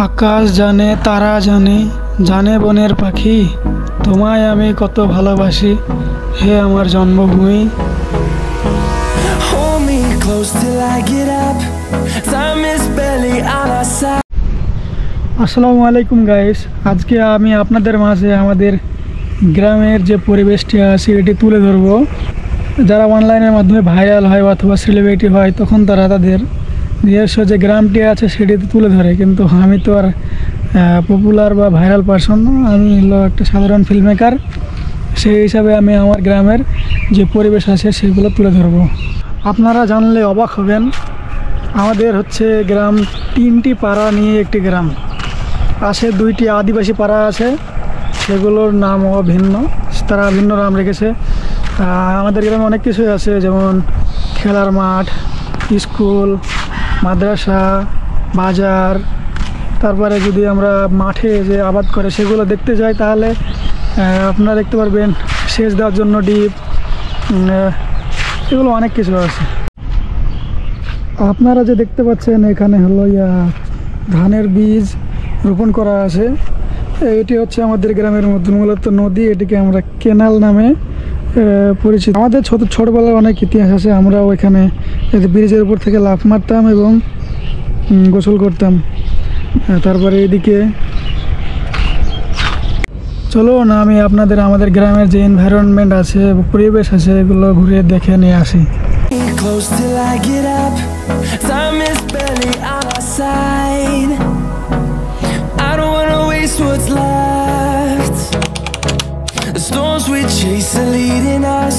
আকাশ জানে, তারা জানে, জানে বনের পাখি, তোমায় আমি কত ভালোবাসি, হে আমার জন্মভূমি। Hold me close till I get up. Time is barely on our side. আসসালামু আলাইকুম গাইস, আজকে আমি আপনাদের মাঝে আমাদের গ্রামের যে পরিবেশটি আছে এটি তুলে ধরব। যারা অনলাইনের মাধ্যমে ভাইরাল হয় অথবা সেলিব্রিটি হয় তখন তারা তাদের নিজস্ব যে গ্রামটি আছে সেটি তুলে ধরে, কিন্তু আমি তো আর পপুলার বা ভাইরাল পারসন না, আমি হলো একটা সাধারণ ফিল্ম মেকার। সেই হিসাবে আমি আমার গ্রামের যে পরিবেশ আছে সেগুলো তুলে ধরব। আপনারা জানলে অবাক হবেন, আমাদের হচ্ছে গ্রাম তিনটি পাড়া নিয়ে একটি গ্রাম। পাশে দুইটি আদিবাসী পাড়া আছে, সেগুলোর নামও ভিন্ন, তারা ভিন্ন নাম রেখেছে। আমাদের গ্রামে অনেক কিছুই আছে, যেমন খেলার মাঠ, স্কুল, মাদ্রাসা, বাজার। তারপরে যদি আমরা মাঠে যে আবাদ করে সেগুলো দেখতে যাই তাহলে আপনারা দেখতে পারবেন সেচ দেওয়ার জন্য ডিপ, এগুলো অনেক কিছু আছে। আপনারা যে দেখতে পাচ্ছেন এখানে হলো ধানের বীজ রোপণ করা আছে। এটি হচ্ছে আমাদের গ্রামের মধ্যে মূলত নদী, এটিকে আমরা কেনাল নামে পরিচিত। আমাদের ছোটবেলার অনেক ইতিহাস আছে, আমরাও এখানে ব্রিজের উপর থেকে লাফ মারতাম এবং গোসল করতাম। তারপরে এদিকে চলো না আমি আপনাদের আমাদের গ্রামের যে এনভায়রনমেন্ট আছে, পরিবেশ আছে, এগুলো ঘুরে দেখে নিয়ে আসি। Close till I get up. Time is barely on our side. I don't wanna waste what's left. The storms we chase are leading us